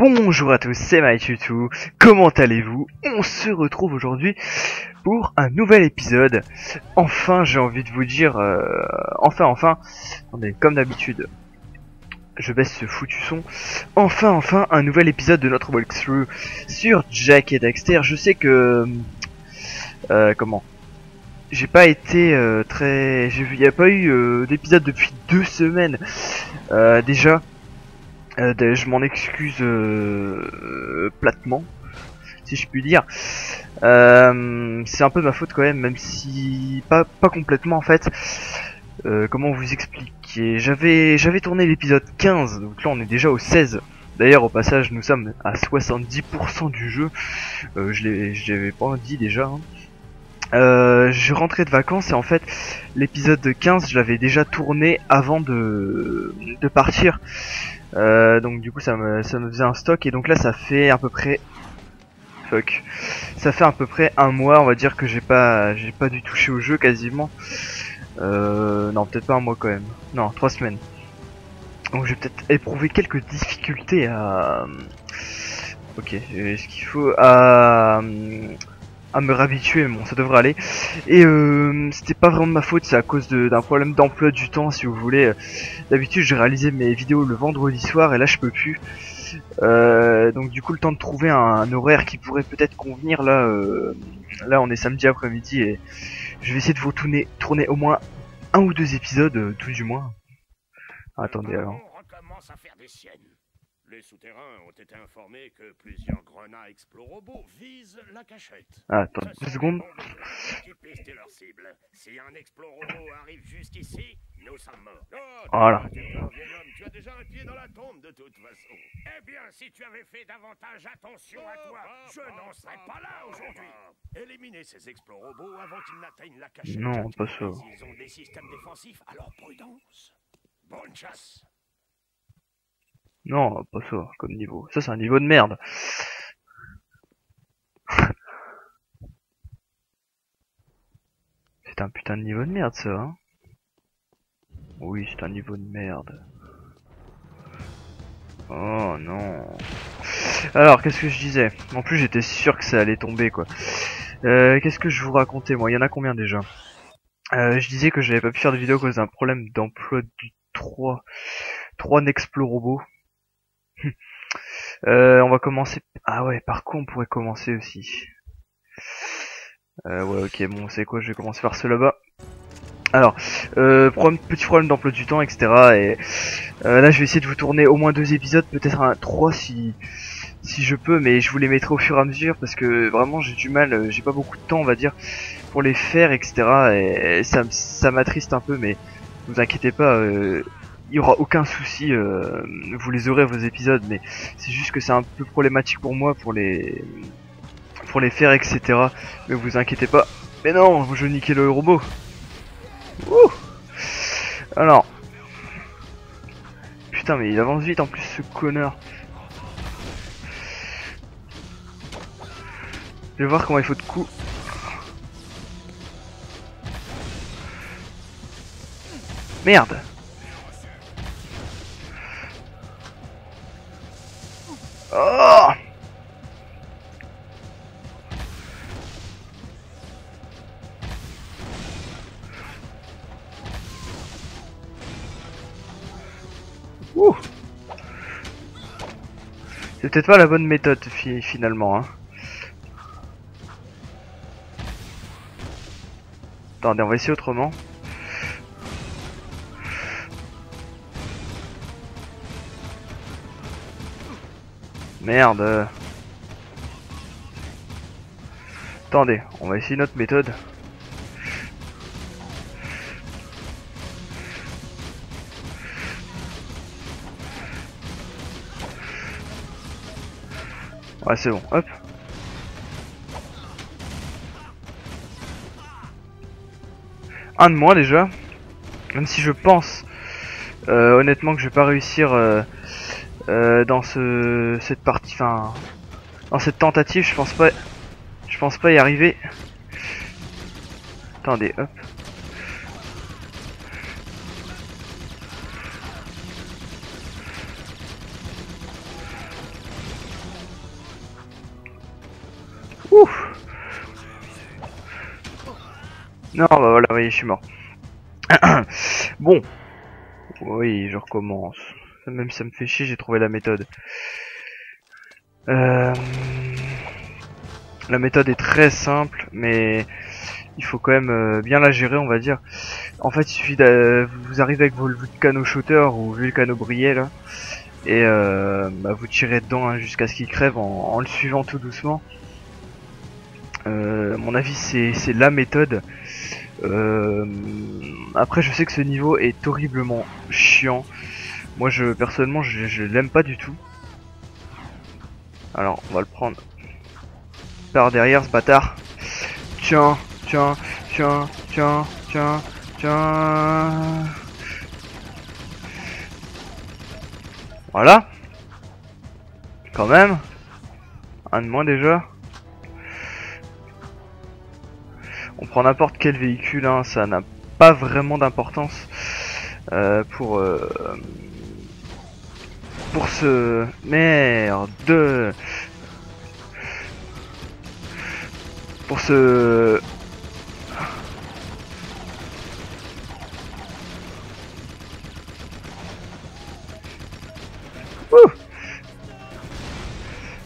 Bonjour à tous, c'est MyTutu, comment allez-vous? On se retrouve aujourd'hui pour un nouvel épisode. Enfin, j'ai envie de vous dire, enfin, attendez, comme d'habitude, je baisse ce foutu son. Enfin, un nouvel épisode de notre walkthrough sur Jak et Daxter. Je sais que, j'ai pas été très... Il n'y a pas eu d'épisode depuis 2 semaines déjà. Je m'en excuse platement, si je puis dire. C'est un peu ma faute quand même si pas complètement en fait. Comment vous expliquer? J'avais tourné l'épisode 15, donc là on est déjà au 16. D'ailleurs au passage nous sommes à 70% du jeu. Je l'avais pas dit déjà. Je rentrais de vacances et en fait l'épisode 15 je l'avais déjà tourné avant de partir. Donc du coup ça me faisait un stock et donc là ça fait à peu près ça fait à peu près un mois on va dire que j'ai pas dû toucher au jeu quasiment. Non peut-être pas un mois quand même, non 3 semaines. Donc je vais peut-être éprouver quelques difficultés à ce qu'il faut à me réhabituer, mais bon ça devrait aller. Et c'était pas vraiment de ma faute, c'est à cause d'un problème d'emploi du temps si vous voulez. D'habitude je réalisais mes vidéos le vendredi soir et là je peux plus. Donc du coup le temps de trouver un horaire qui pourrait peut-être convenir là. Là on est samedi après-midi et je vais essayer de vous tourner au moins un ou deux épisodes, tout du moins. Attendez alors. On recommence à faire des siennes. Les souterrains ont été informés que plusieurs grenats explorobots visent la cachette. Attends 2 secondes. Qui pistent leur cible. Si un explorobot arrive jusqu'ici, nous sommes morts. Oh, Voilà. tu as déjà un pied dans la tombe de toute façon. Eh bien, si tu avais fait davantage attention à toi, je n'en serais pas là aujourd'hui. Éliminez ces explorobots avant qu'ils n'atteignent la cachette. Non, pas ça. S'ils ont des systèmes défensifs, alors prudence. Bonne chasse. Non, pas ça comme niveau. Ça c'est un niveau de merde. C'est un putain de niveau de merde ça, hein. Oui, c'est un niveau de merde. Oh non. Alors, qu'est-ce que je disais? En plus, j'étais sûr que ça allait tomber, quoi. Qu'est-ce que je vous racontais, moi? Il y en a combien déjà? Je disais que j'avais pas pu faire de vidéo à cause d'un problème d'emploi du 3 Nexplorobots. On va commencer... Ah ouais, par quoi on pourrait commencer aussi? Ouais, ok, bon, c'est quoi? Je vais commencer par ceux là-bas. Alors, petit problème d'emploi du temps, etc. Et là, je vais essayer de vous tourner au moins 2 épisodes, peut-être un 3 si je peux, mais je vous les mettrai au fur et à mesure parce que vraiment j'ai du mal, j'ai pas beaucoup de temps, on va dire, pour les faire, etc. Et ça m'attriste un peu, mais ne vous inquiétez pas, il y aura aucun souci, vous les aurez vos épisodes, mais c'est juste que c'est un peu problématique pour moi pour les faire, etc. Mais vous inquiétez pas. Mais non, je niquais le robot. Ouh. Alors, putain, mais il avance vite en plus ce connard. Je vais voir comment il faut de coups. Merde. Oh. Ouh. C'est peut-être pas la bonne méthode finalement, hein. Attendez, on va essayer autrement. Merde. Attendez, on va essayer notre méthode. Ouais, c'est bon, hop. Un de moins déjà. Même si je pense honnêtement que je vais pas réussir dans cette partie, enfin dans cette tentative, je pense pas y arriver. Attendez, hop. Non, bah voilà, oui, je suis mort. Bon. Oui, je recommence. Même si ça me fait chier, j'ai trouvé la méthode. La méthode est très simple, mais il faut quand même bien la gérer, on va dire. En fait, il suffit de vous arrivez avec vos vulcano shooter ou vulcano brillet là, et bah, vous tirez dedans hein, jusqu'à ce qu'il crève en le suivant tout doucement. À mon avis, c'est la méthode. Après, je sais que ce niveau est horriblement chiant. Moi, personnellement, je l'aime pas du tout. Alors, on va le prendre par derrière, ce bâtard. Tiens, tiens, tiens, tiens, tiens, tiens. Voilà. Quand même. Un de moins déjà. On prend n'importe quel véhicule, hein, ça n'a pas vraiment d'importance pour ce... Merde. Pour ce... Ouh.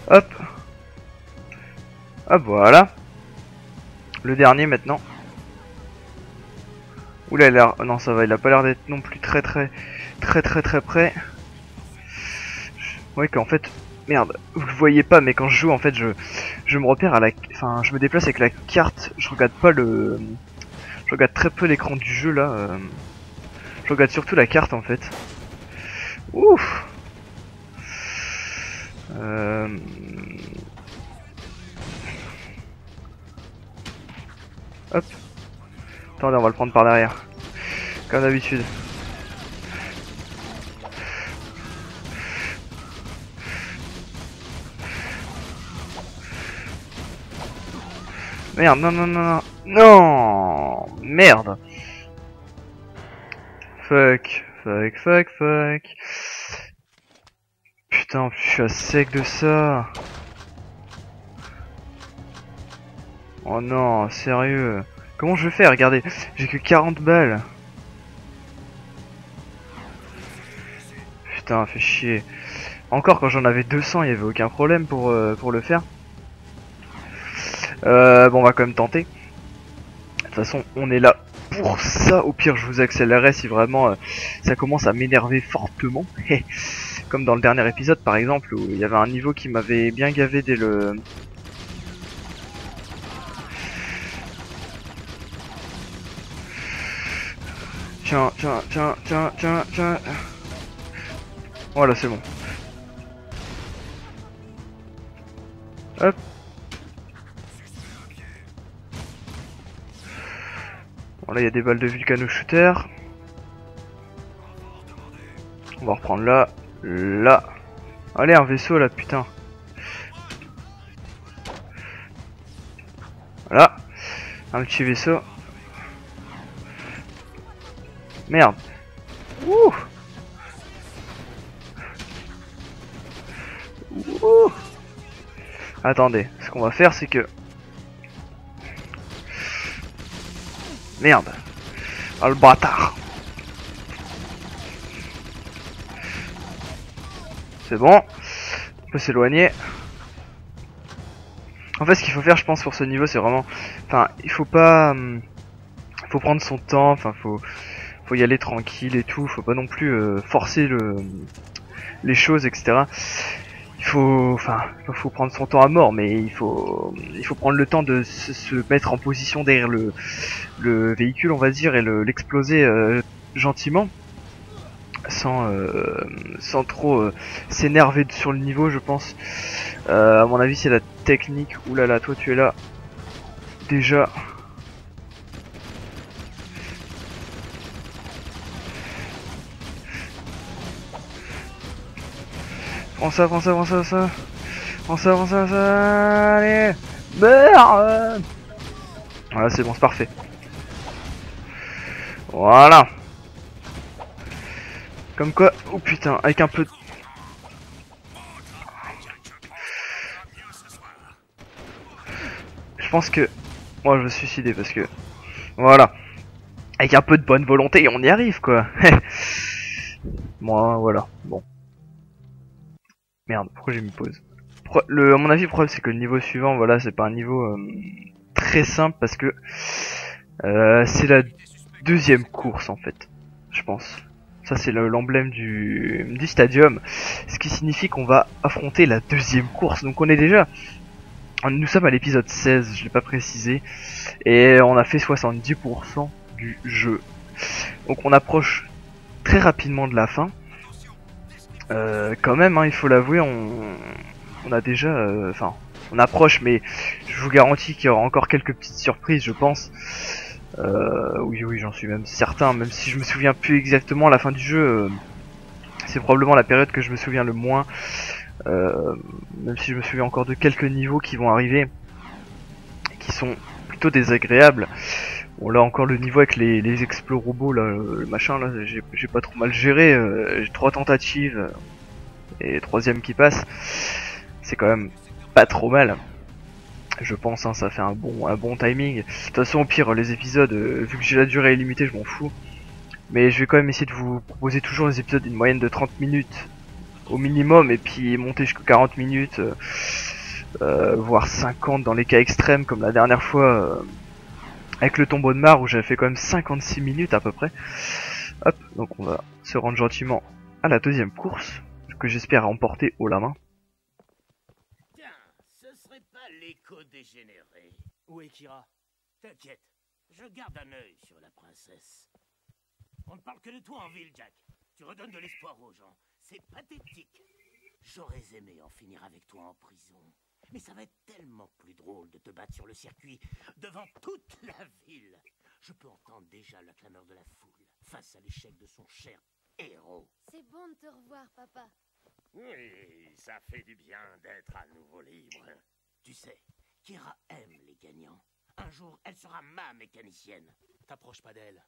Hop. Hop, voilà. Le dernier maintenant. Oula, il a l'air... Non, ça va, il a pas l'air d'être non plus très près. Ouais, qu'en fait... Merde, vous le voyez pas, mais quand je joue, en fait, je me repère à la... Enfin, je me déplace avec la carte, je regarde pas le... Je regarde très peu l'écran du jeu, là. Je regarde surtout la carte, en fait. Ouf. Hop. Attendez, on va le prendre par derrière. Comme d'habitude. Merde, non, non, non, non. Non. Merde. Fuck. Putain, je suis à sec de ça. Oh non, sérieux. Comment je vais faire? Regardez, j'ai que 40 balles. Putain, fait chier. Encore quand j'en avais 200, il y avait aucun problème pour le faire. Bon, on va quand même tenter. De toute façon, on est là pour ça. Au pire, je vous accélérerai si vraiment ça commence à m'énerver fortement. Comme dans le dernier épisode, par exemple, où il y avait un niveau qui m'avait bien gavé dès le... Tiens. Voilà, c'est bon. Hop. Bon, là, il y a des balles de Vulcano Shooter. On va reprendre là. Là. Allez, un vaisseau, là, putain. Voilà. Un petit vaisseau. Merde. Ouh. Ouh. Attendez, ce qu'on va faire, c'est que... Merde. Ah, le bâtard. C'est bon. On peut s'éloigner. En fait, ce qu'il faut faire, je pense, pour ce niveau, c'est vraiment... Enfin, il faut pas... faut prendre son temps, enfin, faut y aller tranquille et tout. Faut pas non plus forcer les choses, etc. Il faut prendre son temps à mort, mais il faut prendre le temps de se mettre en position derrière le véhicule, on va dire, et l'exploser gentiment, sans trop s'énerver sur le niveau, je pense. À mon avis, c'est la technique. Oulala, toi tu es là déjà. Prends ça. Allez, meurs. Voilà, c'est bon, c'est parfait. Voilà. Comme quoi, oh putain, avec un peu de... Je pense que... Moi, je vais me suicider parce que... Voilà. Avec un peu de bonne volonté, on y arrive quoi. Moi, voilà. Bon. Merde, pourquoi j'ai mis pause? À mon avis, le problème c'est que le niveau suivant, voilà, c'est pas un niveau très simple parce que c'est la deuxième course en fait, je pense. Ça c'est l'emblème du stadium, ce qui signifie qu'on va affronter la deuxième course. Donc nous sommes à l'épisode 16, je l'ai pas précisé, et on a fait 70% du jeu. Donc on approche très rapidement de la fin. Quand même, hein, il faut l'avouer, on a déjà, enfin, on approche, mais je vous garantis qu'il y aura encore quelques petites surprises, je pense. Oui, j'en suis même certain, même si je me souviens plus exactement la fin du jeu. C'est probablement la période que je me souviens le moins. Même si je me souviens encore de quelques niveaux qui vont arriver, qui sont plutôt désagréables. Bon là encore le niveau avec les explos robots là, le machin là, j'ai pas trop mal géré. J'ai 3 tentatives et troisième qui passe. C'est quand même pas trop mal. Je pense, hein, ça fait un bon timing. De toute façon, au pire, les épisodes, vu que j'ai la durée illimitée, je m'en fous. Mais je vais quand même essayer de vous proposer toujours des épisodes d'une moyenne de 30 minutes au minimum, et puis monter jusqu'à 40 minutes, voire 50 dans les cas extrêmes, comme la dernière fois avec le tombeau de Mars, où j'avais fait quand même 56 minutes à peu près. Hop, donc on va se rendre gentiment à la deuxième course, que j'espère remporter haut la main. L'éco-dégénéré. Où est Kira? T'inquiète, je garde un œil sur la princesse. On ne parle que de toi en ville, Jack. Tu redonnes de l'espoir aux gens. C'est pathétique. J'aurais aimé en finir avec toi en prison. Mais ça va être tellement plus drôle de te battre sur le circuit, devant toute la ville. Je peux entendre déjà la clameur de la foule, face à l'échec de son cher héros. C'est bon de te revoir, papa. Oui, ça fait du bien d'être à nouveau libre. Tu sais, Kira aime les gagnants. Un jour, elle sera ma mécanicienne. T'approches pas d'elle.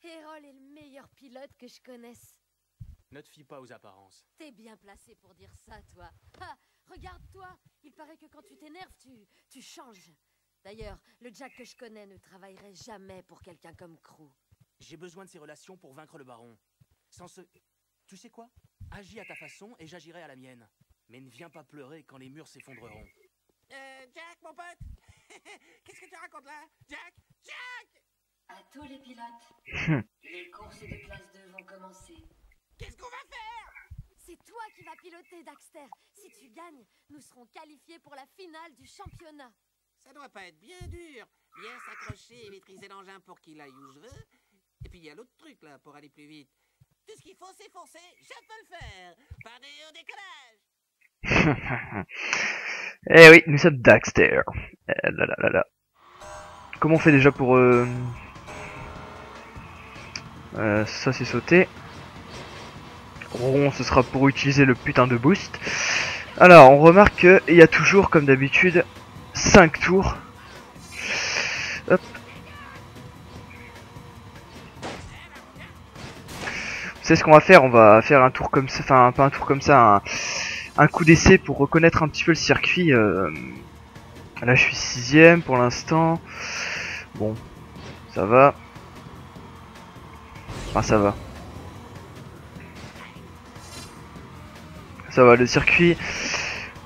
Errol est le meilleur pilote que je connaisse. Ne te fie pas aux apparences. T'es bien placé pour dire ça, toi. Ah, regarde-toi. Il paraît que quand tu t'énerves, tu changes. D'ailleurs, le Jack que je connais ne travaillerait jamais pour quelqu'un comme Crew. J'ai besoin de ces relations pour vaincre le baron. Sans ce... Tu sais quoi? Agis à ta façon et j'agirai à la mienne. Mais ne viens pas pleurer quand les murs s'effondreront. Jack, mon pote. Qu'est-ce que tu racontes là? Jack! À tous les pilotes, les courses de classe 2 vont commencer. Qu'est-ce qu'on va faire? C'est toi qui vas piloter, Daxter. Si tu gagnes, nous serons qualifiés pour la finale du championnat. Ça doit pas être bien dur. Bien s'accrocher et maîtriser l'engin pour qu'il aille où je veux. Et puis il y a l'autre truc là pour aller plus vite. Tout ce qu'il faut, c'est foncer. Je peux le faire. Paré au décollage. Eh oui, nous sommes Daxter. Là. Comment on fait déjà pour... ça c'est sauté. Rond, ce sera pour utiliser le putain de boost. Alors, on remarque qu'il y a toujours, comme d'habitude, 5 tours. Hop. Vous savez ce qu'on va faire? On va faire un tour comme ça, enfin pas un tour comme ça, un coup d'essai pour reconnaître un petit peu le circuit. Là je suis 6ème pour l'instant. Bon, ça va. Enfin ça va. Ça va, le circuit,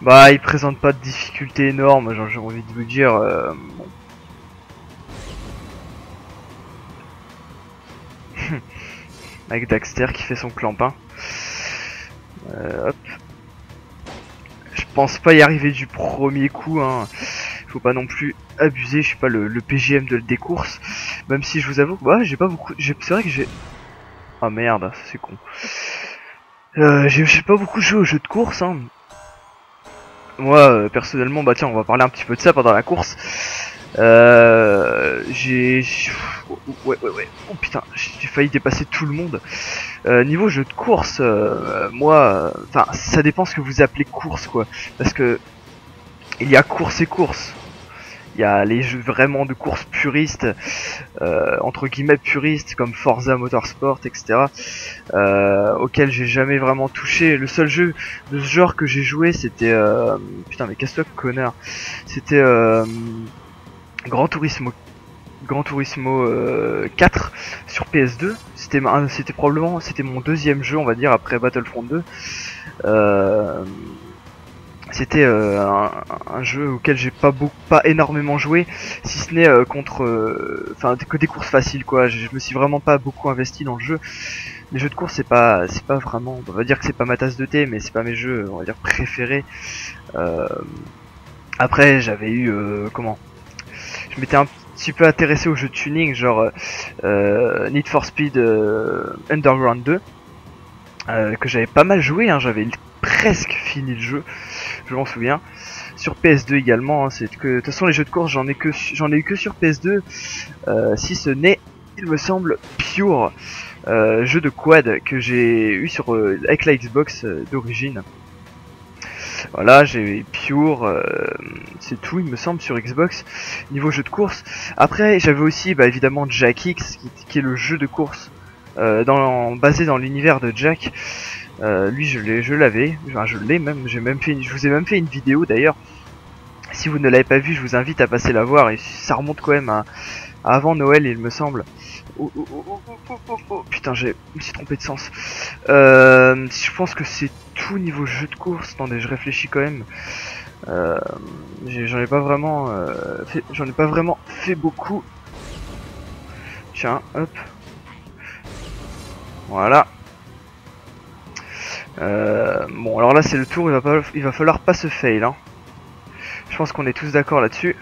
bah il présente pas de difficulté énorme, genre j'ai envie de vous dire. Bon. Avec Daxter qui fait son clampin. Hop. Je pense pas y arriver du premier coup, hein. Faut pas non plus abuser, je suis pas le PGM des courses. Même si je vous avoue, bah j'ai pas beaucoup. C'est vrai que j'ai. Oh merde, c'est con. J'ai pas beaucoup joué aux jeux de course, hein. Moi, personnellement, bah tiens, on va parler un petit peu de ça pendant la course. Ouais. Oh putain, j'ai failli dépasser tout le monde. Niveau jeu de course, moi, enfin, ça dépend ce que vous appelez course, quoi. Parce que il y a course et course. Il y a les jeux vraiment de course puristes, entre guillemets puristes, comme Forza Motorsport, etc. Auxquels j'ai jamais vraiment touché. Le seul jeu de ce genre que j'ai joué, c'était... putain, mais casse-toi, connard. C'était Gran Turismo 4 sur PS2. C'était probablement mon deuxième jeu, on va dire, après Battlefront 2. C'était un jeu auquel j'ai pas énormément joué, si ce n'est que des courses faciles, quoi. Je me suis vraiment pas beaucoup investi dans le jeu. Les jeux de course, c'est pas vraiment, on va dire que c'est pas ma tasse de thé, mais c'est pas mes jeux, on va dire, préférés. Après, j'avais eu je m'étais un petit peu intéressé aux jeux de tuning, genre Need for Speed Underground 2, que j'avais pas mal joué, hein, j'avais presque fini le jeu, je m'en souviens. Sur PS2 également, hein, c'est que de toute façon les jeux de course j'en ai eu que sur PS2, si ce n'est, il me semble, Pure, jeu de quad que j'ai eu sur avec la Xbox d'origine. Voilà, j'ai Pure, c'est tout il me semble sur Xbox niveau jeu de course. Après j'avais aussi évidemment Jack X qui est le jeu de course basé dans l'univers de Jack. Lui je l'avais, enfin, je l'ai même, je vous ai même fait une vidéo d'ailleurs. Si vous ne l'avez pas vu, je vous invite à passer la voir, et ça remonte quand même à avant Noël il me semble. Putain, je me suis trompé de sens. Je pense que c'est tout niveau jeu de course. Attendez, je réfléchis quand même. J'en ai pas vraiment fait beaucoup. Tiens, hop. Voilà. Bon, alors là c'est le tour, il va falloir pas se fail, hein. Je pense qu'on est tous d'accord là-dessus.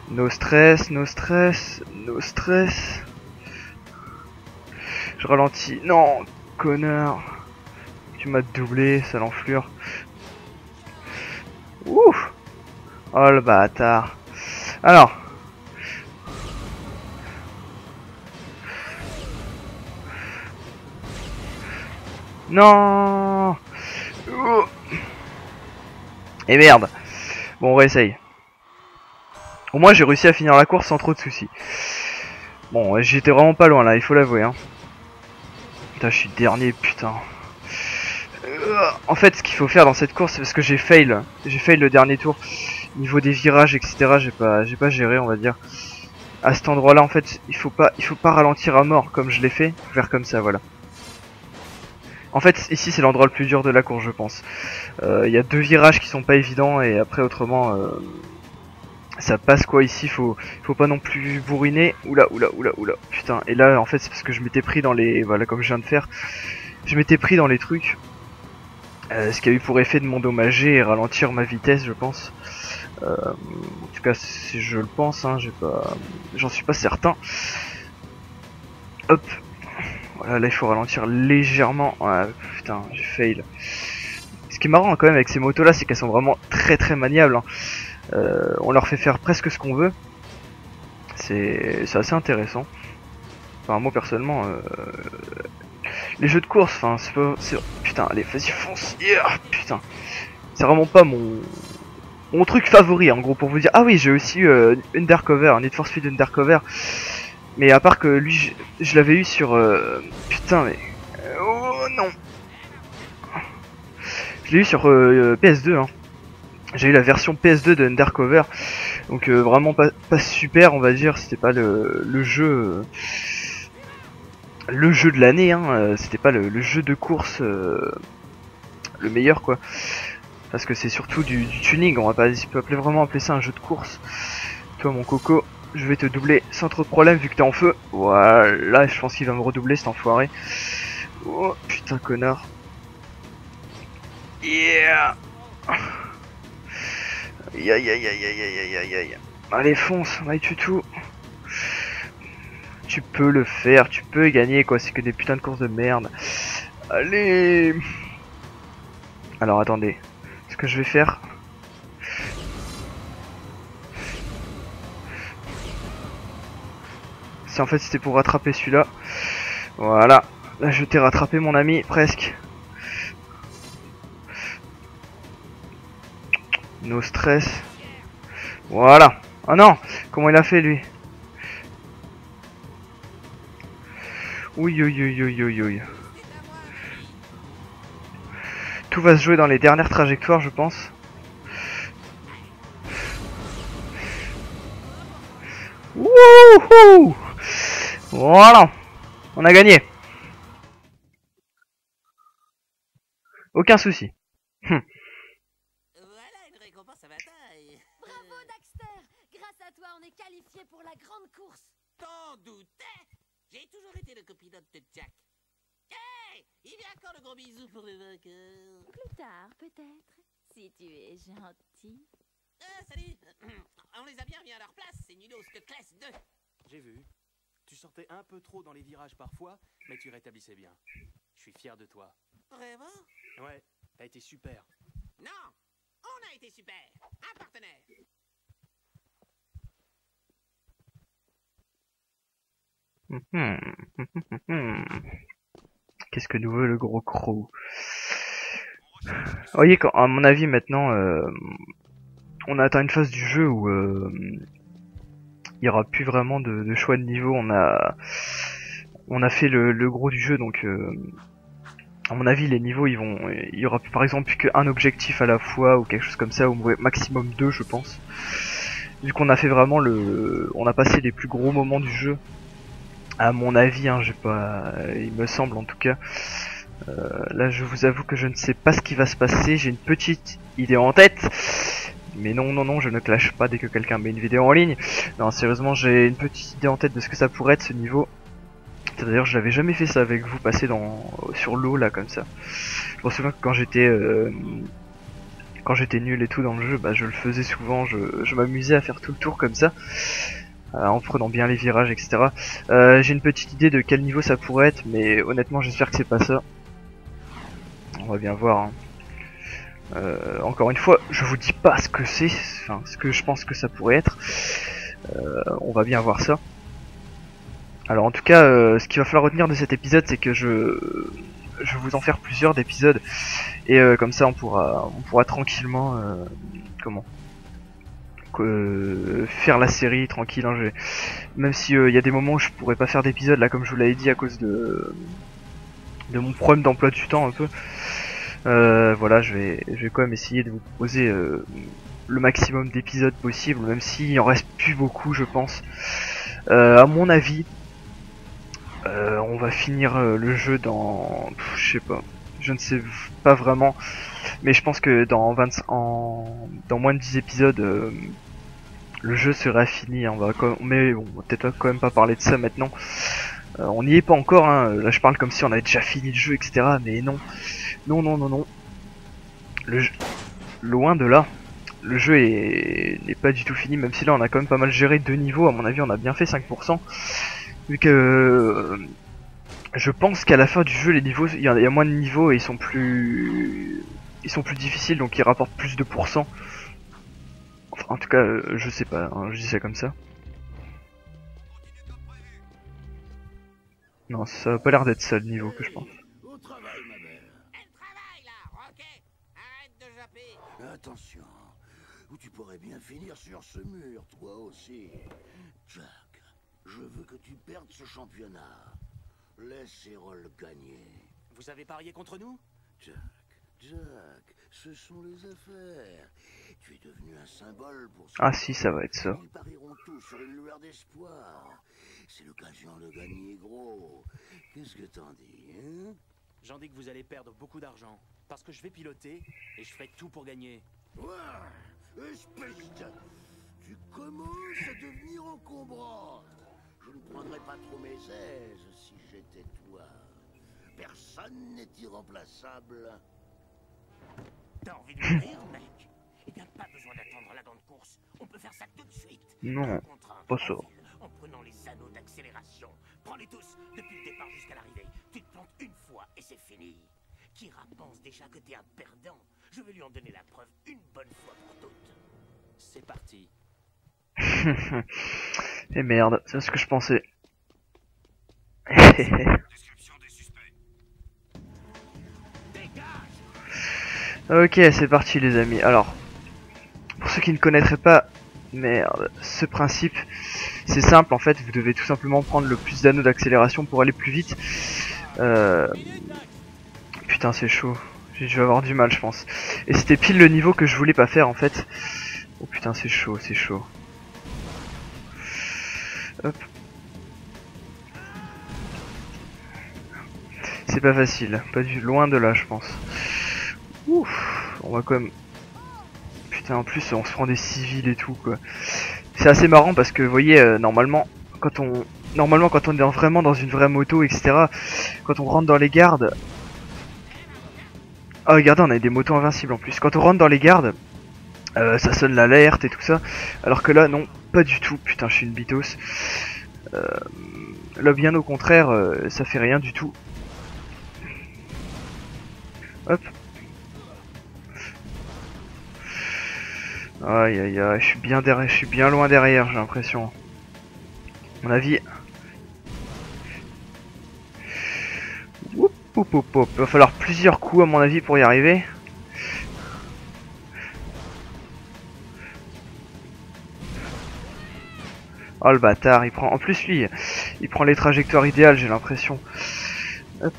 No stress, no stress, no stress. Je ralentis. Non, connard. Tu m'as doublé, sale enflure. Ouh. Oh le bâtard. Alors. Non. Ouh. Et merde. Bon, on réessaye. Au moins j'ai réussi à finir la course sans trop de soucis. Bon, j'étais vraiment pas loin là, il faut l'avouer, hein. Putain, je suis dernier, putain. En fait, ce qu'il faut faire dans cette course, c'est parce que j'ai fail le dernier tour. Niveau des virages, etc. J'ai pas géré, on va dire. À cet endroit-là, en fait, il faut pas ralentir à mort comme je l'ai fait. Faut faire comme ça, voilà. En fait, ici c'est l'endroit le plus dur de la course, je pense. Il y a deux virages qui sont pas évidents, et après autrement, ça passe quoi ici. Faut pas non plus bourriner. Oula. Putain. Et là, en fait, c'est parce que je m'étais pris dans les, voilà, comme je viens de faire. Je m'étais pris dans les trucs. Ce qui a eu pour effet de m'endommager et ralentir ma vitesse, je pense. En tout cas, si je le pense, hein, j'en suis pas certain. Hop. Voilà, là il faut ralentir légèrement. Ouais, putain, j'ai fail. Ce qui est marrant quand même avec ces motos là, c'est qu'elles sont vraiment très maniables, hein. On leur fait faire presque ce qu'on veut. C'est assez intéressant. Enfin, moi personnellement, les jeux de course, enfin, putain, allez, vas-y, fonce. Yeah, putain, c'est vraiment pas mon truc favori, en gros, pour vous dire. Ah oui, j'ai aussi eu Undercover, Need for Speed Undercover. Mais à part que lui, je l'avais eu sur... putain, mais... oh non. Je l'ai eu sur PS2, hein. J'ai eu la version PS2 de Undercover. Donc vraiment pas super, on va dire. C'était pas le jeu... le jeu de l'année, hein. C'était pas le jeu de course le meilleur, quoi. Parce que c'est surtout du tuning. On va pas vraiment appeler ça un jeu de course. Toi, mon coco... je vais te doubler sans trop de problème vu que t'es en feu. Voilà, je pense qu'il va me redoubler cet enfoiré. Oh putain, connard. Yeah. Aïe. Allez, fonce, allez, tu tout. Tu peux le faire, tu peux gagner, quoi. C'est que des putains de courses de merde. Allez. Alors attendez, ce que je vais faire... si en fait c'était pour rattraper celui-là. Voilà. Là je t'ai rattrapé, mon ami, presque. No stress. Voilà. Oh non, comment il a fait lui? Oui, oui, oui, oui, oui, oui. Tout va se jouer dans les dernières trajectoires, je pense. Wouhou! Voilà, on a gagné. Aucun souci. Voilà une récompense à ma taille. Bravo, Daxter! Grâce à toi, on est qualifié pour la grande course. T'en doutais? J'ai toujours été le copilote de Jack. Hey! Il vient quand le gros bisou pour le vainqueur? Plus tard, peut-être, si tu es gentil. Ah, salut! On les a bien mis à leur place, c'est nulos de classe 2. J'ai vu. Tu sortais un peu trop dans les virages parfois, mais tu rétablissais bien. Je suis fier de toi. Vraiment? Ouais, t'as été super. Non! On a été super! Un partenaire! Qu'est-ce que nous veut le gros croc? Vous voyez, à mon avis, maintenant, on a atteint une phase du jeu où il y aura plus vraiment de choix de niveau. On a fait le gros du jeu, donc à mon avis, les niveaux, il y aura par exemple plus qu'un objectif à la fois ou quelque chose comme ça, ou maximum 2, je pense. Vu qu'on a fait vraiment on a passé les plus gros moments du jeu. À mon avis, hein, il me semble en tout cas. Là, je vous avoue que je ne sais pas ce qui va se passer. J'ai une petite idée en tête, mais non, je ne clash pas dès que quelqu'un met une vidéo en ligne. Non, sérieusement, j'ai une petite idée en tête de ce que ça pourrait être ce niveau. D'ailleurs, je n'avais jamais fait ça avec vous, passer sur l'eau là comme ça. Je me souviens que quand j'étais nul et tout dans le jeu, bah je le faisais souvent. Je m'amusais à faire tout le tour comme ça. En prenant bien les virages, etc. J'ai une petite idée de quel niveau ça pourrait être, mais honnêtement j'espère que c'est pas ça. On va bien voir. Hein. Encore une fois, je vous dis pas ce que c'est, enfin ce que je pense que ça pourrait être. On va bien voir ça. Alors en tout cas, ce qu'il va falloir retenir de cet épisode, c'est que je vais vous en faire plusieurs d'épisodes, et comme ça on pourra tranquillement faire la série tranquille, hein. Même si y a des moments où je pourrais pas faire d'épisode là, comme je vous l'avais dit, à cause de mon problème d'emploi du temps un peu. Voilà, je vais quand même essayer de vous proposer le maximum d'épisodes possible, même s'il en reste plus beaucoup, je pense. À mon avis, on va finir le jeu dans, je sais pas, je ne sais pas vraiment, mais je pense que dans moins de 10 épisodes, le jeu sera fini. Mais bon, on va peut-être quand même pas parler de ça maintenant. On n'y est pas encore, hein. Là je parle comme si on avait déjà fini le jeu, etc. Mais non. Non. Loin de là. Le jeu n'est pas du tout fini, même si là on a quand même pas mal géré 2 niveaux. À mon avis on a bien fait 5%. Vu que je pense qu'à la fin du jeu les niveaux, il y a moins de niveaux et ils sont plus difficiles, donc ils rapportent plus de pourcents. Enfin, en tout cas, je sais pas, hein, je dis ça comme ça. Non, ça a pas l'air d'être ça le niveau que je pense. Au travail, ma belle. Elle travaille là, ok? Arrête de japper. Attention, ou tu pourrais bien finir sur ce mur, toi aussi. Jack, je veux que tu perdes ce championnat. Laisse Errol gagner. Vous avez parié contre nous? Jack, ce sont les affaires. Tu es devenu un symbole pour ce... Ah si, ça va être ça. Ils parieront tous sur une lueur d'espoir. C'est l'occasion de gagner gros. Qu'est-ce que t'en dis, hein? J'en dis que vous allez perdre beaucoup d'argent, parce que je vais piloter et je ferai tout pour gagner. Ouais, espèce de... Tu commences à devenir encombrant. Je ne prendrais pas trop mes aises si j'étais toi. Personne n'est irremplaçable. T'as envie de mourir, mec? Eh bien, pas besoin d'attendre la grande course. On peut faire ça tout de suite. Non, pas ça. En prenant les anneaux d'accélération. Prends-les tous, depuis le départ jusqu'à l'arrivée. Tu te plantes une fois et c'est fini. Kira pense déjà que t'es un perdant. Je vais lui en donner la preuve une bonne fois pour toutes. C'est parti. Et merde, c'est ce que je pensais. Ok, c'est parti les amis. Alors, pour ceux qui ne connaîtraient pas merde. Ce principe, c'est simple en fait, vous devez tout simplement prendre le plus d'anneaux d'accélération pour aller plus vite. Putain, c'est chaud. Je vais avoir du mal, je pense. Et c'était pile le niveau que je voulais pas faire en fait. Oh putain, c'est chaud, c'est chaud. Hop. C'est pas facile, pas du loin de là, je pense. Ouf, on va quand même. Putain, en plus, on se prend des civils et tout, quoi. C'est assez marrant parce que, vous voyez, normalement, quand on est vraiment dans une vraie moto, etc., quand on rentre dans les gardes. Ah, regardez, on a des motos invincibles en plus. Quand on rentre dans les gardes, ça sonne l'alerte et tout ça. Alors que là, non, pas du tout. Putain, je suis une bitos. Là, bien au contraire, ça fait rien du tout. Hop. Aïe aïe aïe, je suis bien derrière, je suis bien loin derrière, j'ai l'impression. À mon avis. Oup, oup, oup, oup. Il va falloir plusieurs coups à mon avis pour y arriver. Oh le bâtard, il prend. En plus lui, il prend les trajectoires idéales, j'ai l'impression. Hop.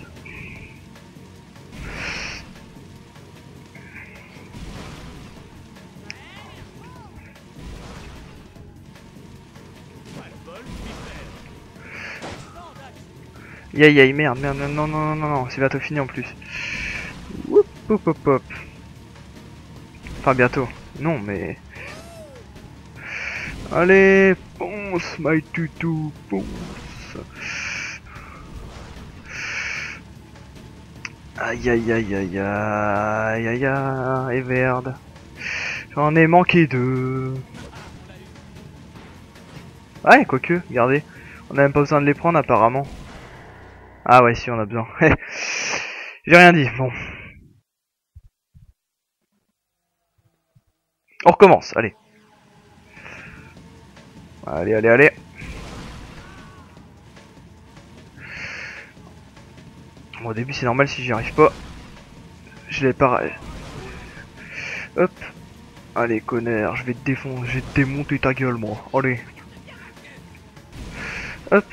Aïe merde, non, c'est bientôt fini en plus. Oup, hop, hop, hop. Enfin bientôt. Non mais... Allez, ponce, my toutou, ponce. Aïe aïe aïe aïe aïe aïe aïe, et merde. J'en ai manqué deux. Ouais, quoique, regardez. On a même pas besoin de les prendre apparemment. Ah ouais, si, on a besoin. J'ai rien dit, bon. On recommence, allez. Allez. Bon, au début c'est normal si j'y arrive pas. Je l'ai pas... Hop. Allez, connard, je vais te défoncer, je vais te démonter ta gueule, moi. Allez. Hop.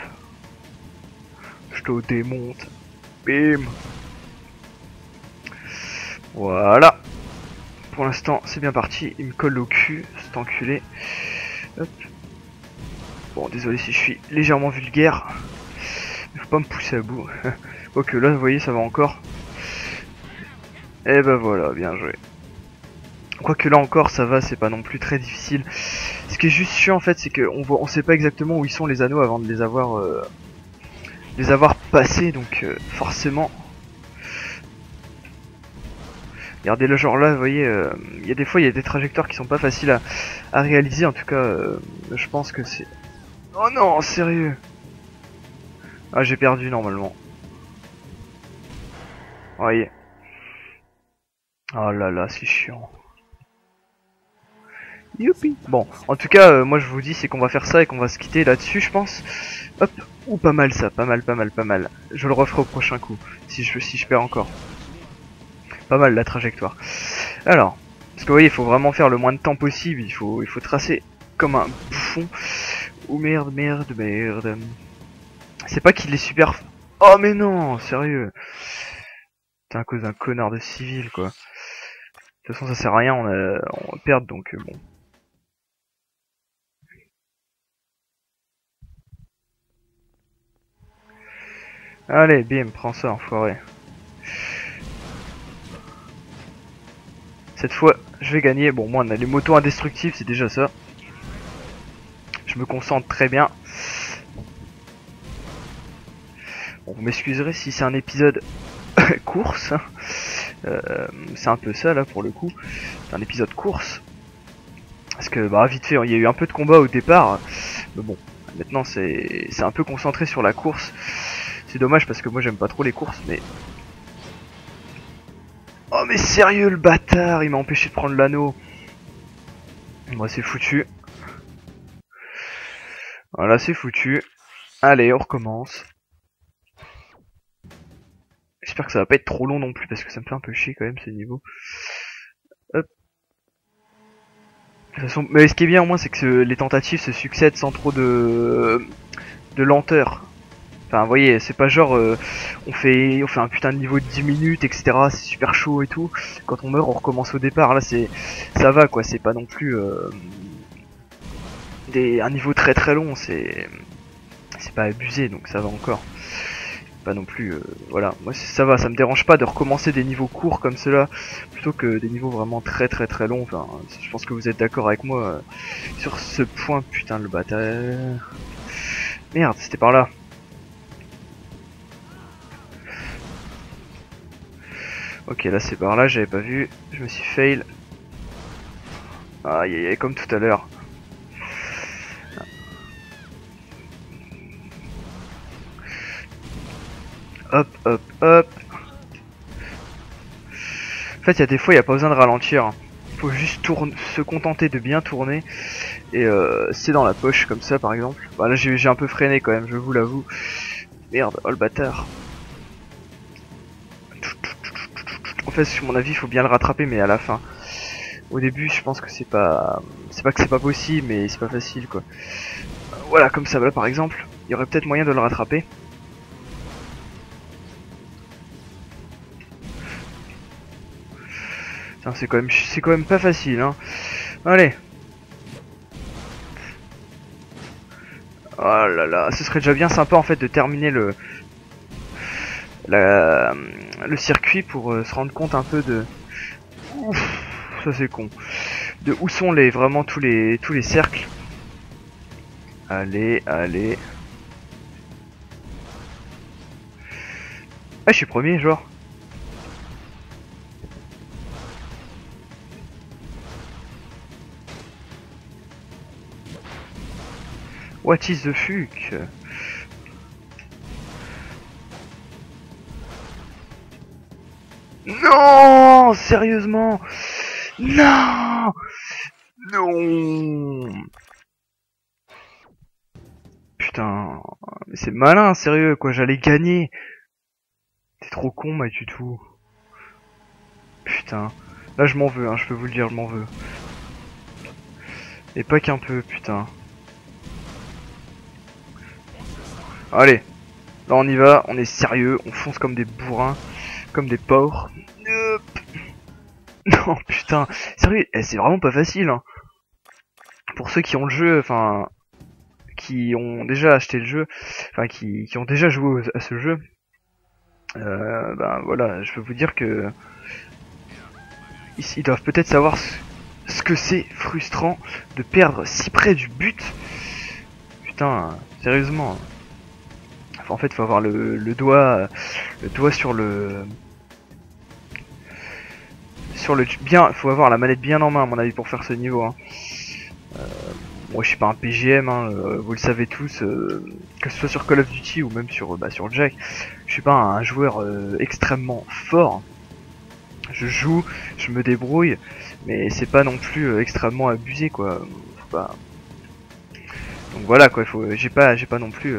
Je te démonte. Bim. Voilà. Pour l'instant, c'est bien parti. Il me colle au cul, cet enculé. Hop. Bon, désolé si je suis légèrement vulgaire. Il faut pas me pousser à bout. Quoique là, vous voyez, ça va encore. Et ben voilà, bien joué. Quoique là encore, ça va, c'est pas non plus très difficile. Ce qui est juste chiant en fait, c'est qu'on sait pas exactement où ils sont les anneaux avant de les avoir passés, donc forcément. Regardez le genre là, vous voyez, il y a des fois il y a des trajectoires qui sont pas faciles à réaliser, en tout cas, je pense que c'est... Oh non, sérieux. Ah, j'ai perdu normalement. Voyez. Oh là là, c'est chiant. Youpi. Bon, en tout cas, moi je vous dis, c'est qu'on va faire ça et qu'on va se quitter là-dessus, je pense. Hop. Ouh, pas mal ça, pas mal. Je le referai au prochain coup, si je perds encore. Pas mal la trajectoire. Alors, parce que vous voyez, il faut vraiment faire le moins de temps possible, il faut tracer comme un bouffon. Oh merde. C'est pas qu'il est super... Oh mais non, sérieux. C'est à cause d'un connard de civil, quoi. De toute façon, ça sert à rien, on va perdre, donc bon. Allez, bim, prends ça, enfoiré. Cette fois, je vais gagner. Bon, moi, on a les motos indestructibles, c'est déjà ça. Je me concentre très bien. Bon, vous m'excuserez si c'est un épisode course. C'est un peu ça, là, pour le coup. C'est un épisode course. Parce que, bah, vite fait, il y a eu un peu de combat au départ. Mais bon, maintenant, c'est un peu concentré sur la course. C'est dommage parce que moi, j'aime pas trop les courses, mais... Oh mais sérieux le bâtard, il m'a empêché de prendre l'anneau. Moi c'est foutu. Voilà, c'est foutu. Allez, on recommence. J'espère que ça va pas être trop long non plus parce que ça me fait un peu chier quand même ce niveau. Hop. De toute façon, mais ce qui est bien au moins c'est que les tentatives se succèdent sans trop de lenteur. Enfin vous voyez, c'est pas genre on fait un putain de niveau de 10 minutes etc, c'est super chaud et tout. Quand on meurt on recommence au départ, là ça va quoi, c'est pas non plus un niveau très très long, c'est pas abusé donc ça va encore. Pas non plus voilà, moi ça va, ça me dérange pas de recommencer des niveaux courts comme cela plutôt que des niveaux vraiment très très très longs. Enfin je pense que vous êtes d'accord avec moi sur ce point. Putain le bâtard, merde c'était par là. Ok là c'est par là, j'avais pas vu, je me suis fail. Aïe aïe aïe, comme tout à l'heure. Hop hop hop. En fait il y a des fois il n'y a pas besoin de ralentir. Il faut juste se contenter de bien tourner. Et c'est dans la poche comme ça par exemple. Bah là j'ai un peu freiné quand même, je vous l'avoue. Merde, oh le bâtard. En fait sur mon avis il faut bien le rattraper mais à la fin. Au début je pense que c'est pas que c'est pas possible mais c'est pas facile quoi. Voilà comme ça là par exemple. Il y aurait peut-être moyen de le rattraper. C'est quand même pas facile hein. Allez. Oh là là, ce serait déjà bien sympa en fait de terminer le circuit pour se rendre compte un peu de... Ouf, ça c'est con. De où sont vraiment tous les cercles. Allez, allez. Ah je suis premier genre. What is the fuck? Non, sérieusement? Non! Non! Putain, mais c'est malin, sérieux, quoi, j'allais gagner. T'es trop con, mec, du tout. Putain, là je m'en veux, hein, je peux vous le dire, je m'en veux. Et pas qu'un peu, putain. Allez, là on y va, on est sérieux, on fonce comme des bourrins, comme des porcs. Non putain, sérieux, c'est vraiment pas facile hein. Pour ceux qui ont le jeu, enfin, qui ont déjà acheté le jeu, enfin qui ont déjà joué à ce jeu, ben voilà, je peux vous dire que ils doivent peut-être savoir ce que c'est frustrant de perdre si près du but. Putain, sérieusement. En fait, faut avoir le doigt sur le bien. Faut avoir la manette bien en main, à mon avis, pour faire ce niveau. Hein. Moi, je suis pas un PGM, hein, vous le savez tous, que ce soit sur Call of Duty ou même sur Jack. Je suis pas un joueur extrêmement fort. Je joue, je me débrouille, mais c'est pas non plus extrêmement abusé, quoi. Faut pas... Donc voilà, quoi. J'ai pas non plus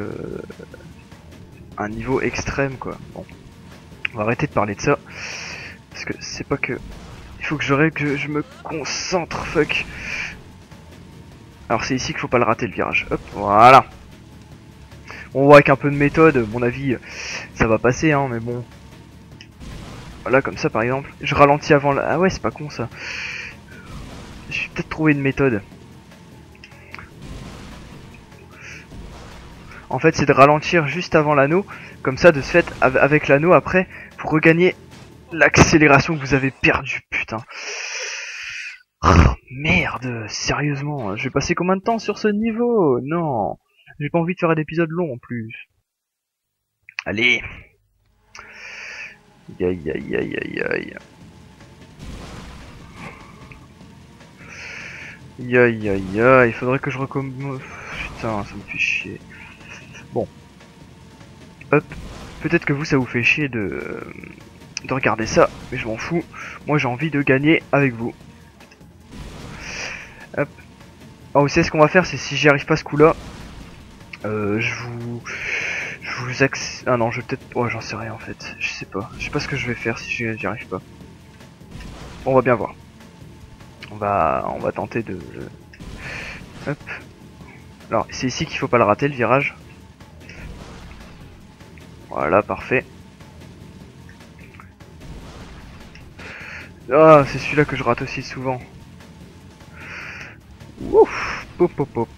un niveau extrême quoi. Bon, on va arrêter de parler de ça parce que c'est pas que il faut que je me concentre. Fuck. Alors c'est ici qu'il faut pas le rater le virage. Hop, voilà. On voit avec un peu de méthode, à mon avis ça va passer hein, mais bon. Voilà comme ça par exemple. Je ralentis avant la... Ah ouais c'est pas con ça. Je vais peut-être trouver une méthode. En fait c'est de ralentir juste avant l'anneau, comme ça de ce fait avec l'anneau après pour regagner l'accélération que vous avez perdue, putain. Oh, merde, sérieusement, je vais passer combien de temps sur ce niveau? Non, j'ai pas envie de faire un épisode long en plus. Allez. Aïe aïe aïe aïe aïe. Aïe aïe aïe, il faudrait que je recommence. Putain, ça me fait chier. Bon. Hop. Peut-être que vous, ça vous fait chier de regarder ça, mais je m'en fous. Moi, j'ai envie de gagner avec vous. Hop. Alors, vous savez ce qu'on va faire, c'est si j'y arrive pas ce coup-là, je vous ah non, je vais peut-être... Oh, j'en sais rien en fait. Je sais pas ce que je vais faire si j'y arrive pas. On va bien voir. On va tenter de... Hop. Alors, c'est ici qu'il faut pas le rater, le virage. Voilà, parfait. Ah, c'est celui-là que je rate aussi souvent. Ouf, pop, pop, pop.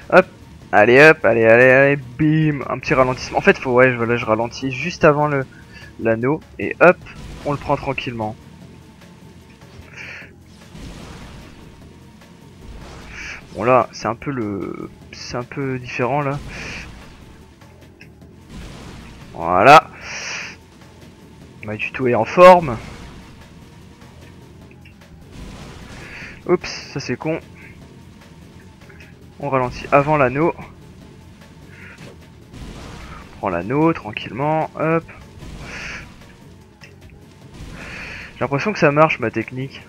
Hop, allez, hop, allez, allez, allez, bim, un petit ralentissement. En fait, faut, ouais, voilà, je ralentis juste avant l'anneau et hop, on le prend tranquillement. Bon là, c'est un peu différent là. Voilà. Bah, du tout est en forme. Oups, ça c'est con. On ralentit avant l'anneau. On prend l'anneau tranquillement, hop. J'ai l'impression que ça marche ma technique.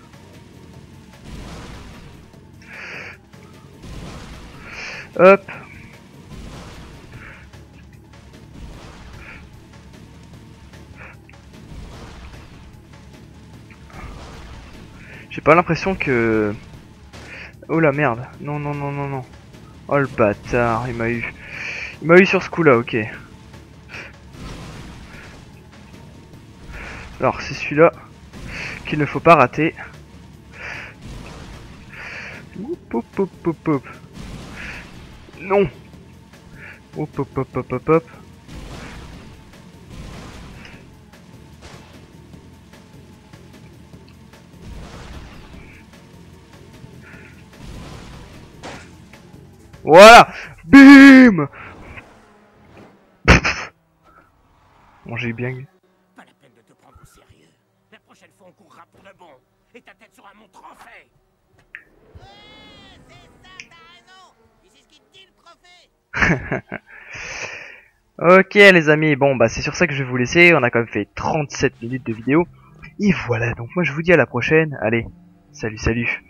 Hop. J'ai pas l'impression que... Oh la merde. Non, non, non, non, non. Oh le bâtard, il m'a eu. Il m'a eu sur ce coup-là, ok. Alors, c'est celui-là qu'il ne faut pas rater. Hop, hop, hop, hop, hop. Non. Hop, hop, hop, hop, hop, hop. Voilà. Bim. Bon, j'ai bien... Pas la peine de te prendre au sérieux. La prochaine fois, on courra pour de bon. Et ta tête sera mon trophée. C'est ça, t'as raison. Et c'est ce qui te dit le trophée. Ok les amis, bon bah c'est sur ça que je vais vous laisser. On a quand même fait 37 minutes de vidéo. Et voilà, donc moi je vous dis à la prochaine. Allez, salut salut.